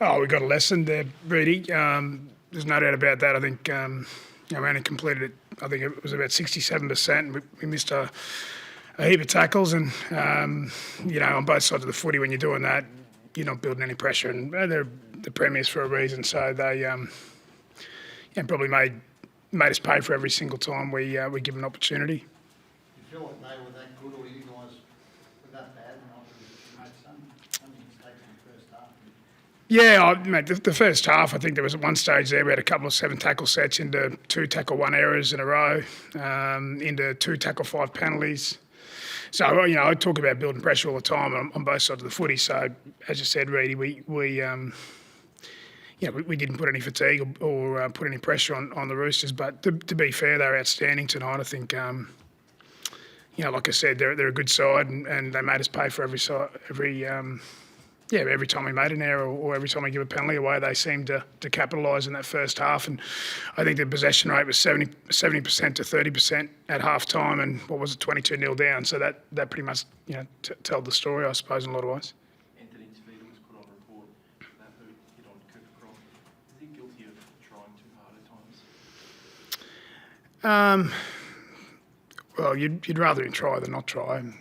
Oh, we got a lesson there, Reedy. There's no doubt about that. I think we only completed it. I think it was about 67%. We missed a heap of tackles, and on both sides of the footy, when you're doing that, you're not building any pressure. And they're the premiers for a reason, so they probably made us pay for every single time we give them an opportunity. Do you feel like they were that good, or you guys were that bad? You made some mistakes in the first half. Yeah, mate, the first half, I think there was at one stage there we had a couple of 7 tackle sets into 2 tackle 1 errors in a row, into 2 tackle 5 penalties. So, I talk about building pressure all the time on both sides of the footy. So, as you said, Reedy, we didn't put any fatigue or put any pressure on the Roosters. But to be fair, they were outstanding tonight. I think, like I said, they're a good side, and they made us pay for every time we made an error or every time we give a penalty away, they seemed to capitalise in that first half. And I think the possession rate was 70% to 30% at half time, and 22-0 down. So that pretty much told the story, I suppose, in a lot of ways. Anthony Seibold was put on report that hit on Cooper Croft. Is he guilty of trying too hard at times? Well, you'd rather him try than not try. And,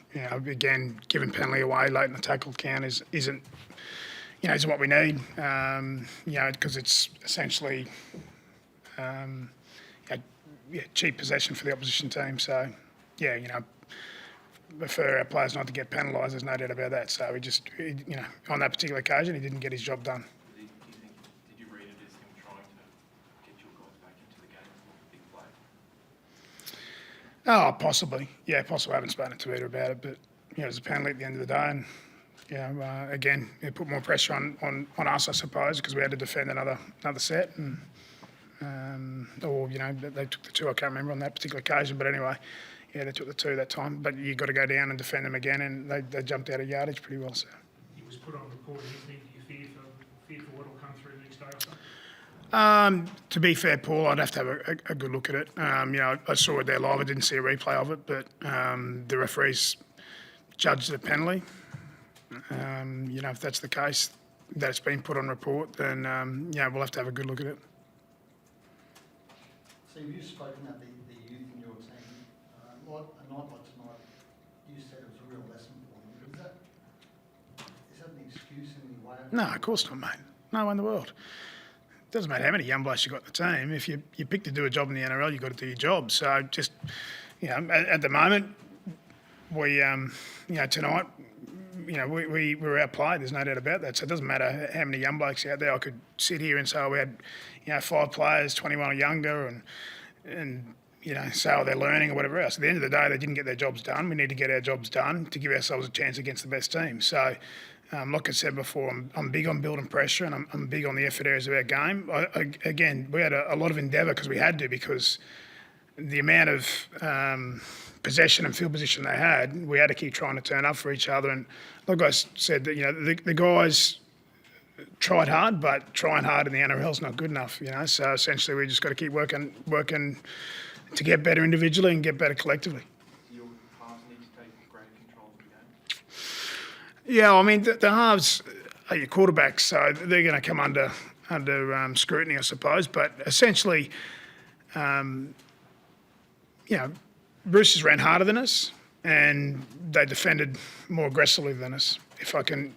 again, giving penalty away late in the tackle count isn't what we need. Because it's essentially cheap possession for the opposition team. So, prefer our players not to get penalised. There's no doubt about that. So on that particular occasion, he didn't get his job done. Did you read it as him trying to get your guys back into the game for big play? Oh, possibly. Yeah, possibly. I haven't spoken to Peter about it, but it was a penalty at the end of the day, and again, it put more pressure on us, I suppose, because we had to defend another set, and they took the 2. I can't remember on that particular occasion, but anyway, they took the 2 that time. But you've got to go down and defend them again, and they jumped out of yardage pretty well. So he was put on report. Do you fear for what will come through the next day or something? To be fair, Paul, I'd have to have a good look at it. I saw it there live. I didn't see a replay of it, but the referees judged the penalty. If that's the case, that it's been put on report, then we'll have to have a good look at it. So you've spoken about the youth in your team. A night like tonight, you said it was a real lesson for them. Is that an excuse in any way? No, of course not, mate. No way in the world. Doesn't matter how many young blokes you've got in the team. If you pick to do a job in the NRL, you've got to do your job. So just, at the moment, we, tonight, we were outplayed. There's no doubt about that. So it doesn't matter how many young blokes out there. I could sit here and say we had, 5 players, 21 or younger, and say they're learning or whatever else. At the end of the day, they didn't get their jobs done. We need to get our jobs done to give ourselves a chance against the best team. So. Like I said before, I'm big on building pressure, and I'm big on the effort areas of our game. Again, we had a lot of endeavour because we had to, because the amount of possession and field position they had, we had to keep trying to turn up for each other. And like I said, the guys tried hard, but trying hard in the NRL is not good enough. So essentially, we just got to keep working to get better individually and get better collectively. Yeah, I mean, the halves are your quarterbacks, so they're going to come under scrutiny, I suppose. But essentially, Roosters ran harder than us, and they defended more aggressively than us. If I can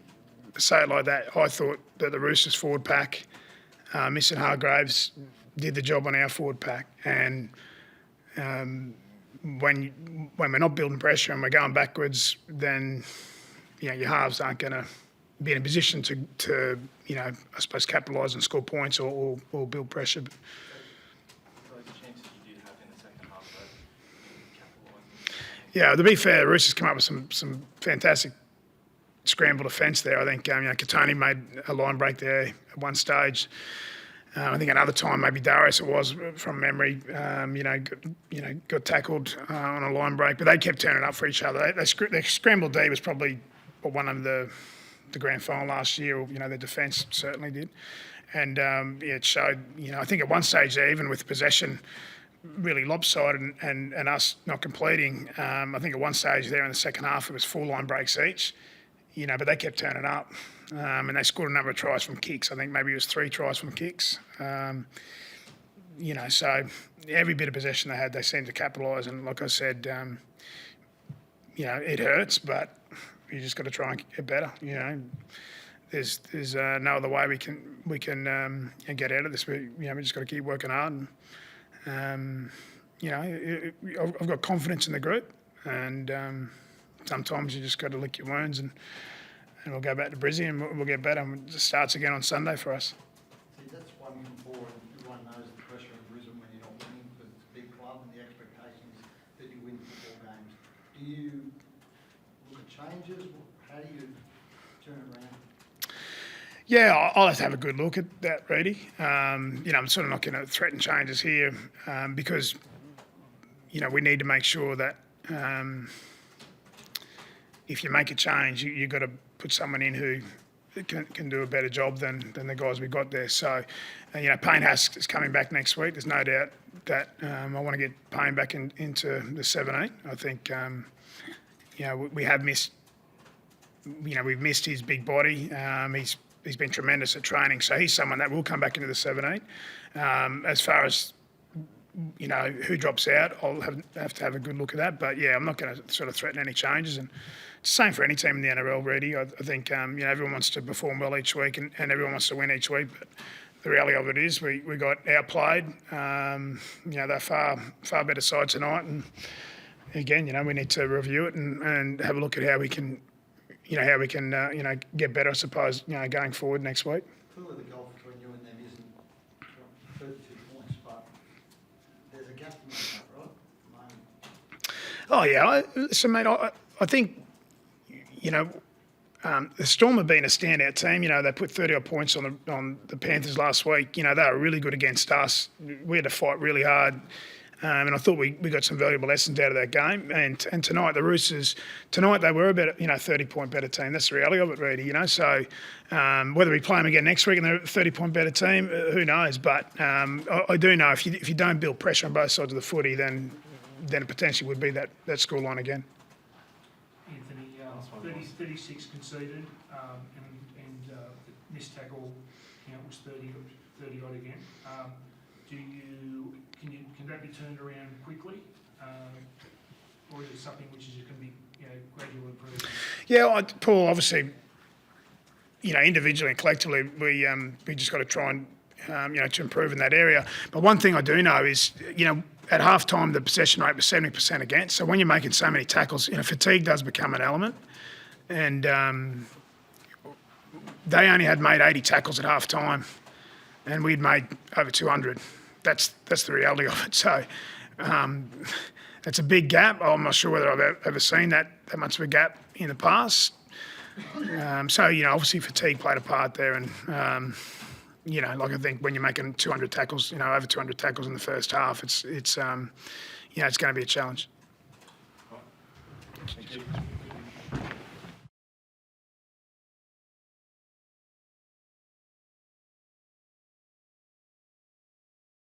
say it like that, I thought that the Roosters forward pack, Miss and Hargraves, did the job on our forward pack. And when we're not building pressure and we're going backwards, then your halves aren't going to be in a position to I suppose, capitalise and score points or build pressure. Those chances you did have in the second half, though, yeah, to be fair, the Roosters come up with some fantastic scramble defence there. I think Katoni made a line break there at one stage. I think another time, maybe Darius it was from memory, got tackled on a line break, but they kept turning up for each other. Their scramble D was probably one of the grand final last year, or, their defence certainly did. And it showed, I think at one stage there, even with possession really lopsided and us not completing, I think at one stage there in the second half it was 4 line breaks each. but they kept turning up, and they scored a number of tries from kicks. I think maybe it was 3 tries from kicks. So every bit of possession they had, they seemed to capitalise. And like I said, it hurts, but you just got to try and get better. There's no other way we can get out of this. We just got to keep working hard. And I've got confidence in the group, and sometimes you just got to lick your wounds, and we'll go back to Brizzy and we'll get better. And it starts again on Sunday for us. See, that's one from 4, and everyone knows the pressure of Brisbane when you're not winning, because it's a big club and the expectation is that you win football games. Do you look at changes? How do you turn it around? Yeah, I'll have to have a good look at that, Reedy. I'm sort of not going to threaten changes here because, we need to make sure that if you make a change, you've got to put someone in who can do a better job than the guys we've got there. So, Payne Hask is coming back next week. There's no doubt that I want to get Payne back into the 17. I think, we have missed, we've missed his big body. He's been tremendous at training, so he's someone that will come back into the 17. As far as who drops out, I'll have to have a good look at that. But yeah, I'm not going to sort of threaten any changes. And it's the same for any team in the NRL, really. I think everyone wants to perform well each week, and everyone wants to win each week. But the reality of it is, we got outplayed. They're far better side tonight, and again, we need to review it and have a look at how we can. Get better, I suppose, going forward next week. Clearly the gulf between you and them isn't 32 points, but there's a gap to make up, right? Oh, yeah. Listen, mate, I think, the Storm have been a standout team. They put 30-odd points on the Panthers last week. They were really good against us. We had to fight really hard. And I thought we got some valuable lessons out of that game. And tonight, the Roosters, they were a better, 30-point better team. That's the reality of it, really, So whether we play them again next week and they're a 30-point better team, who knows? But I do know if you don't build pressure on both sides of the footy, then it potentially would be that scoreline again. Anthony, 36 conceded, and the missed tackle count was 30-odd again. Can that be turned around quickly, or is it something which is going to be gradual improvement? Yeah, Paul. Obviously, individually and collectively, we just got to try and to improve in that area. But one thing I do know is at half time the possession rate was 70% against. So when you're making so many tackles, fatigue does become an element. And they only had made 80 tackles at half time, and we'd made over 200. That's the reality of it. So that's a big gap. I'm not sure whether I've ever seen that much of a gap in the past. So obviously fatigue played a part there, and I think when you're making 200 tackles, over 200 tackles in the first half, it's going to be a challenge. Thank you.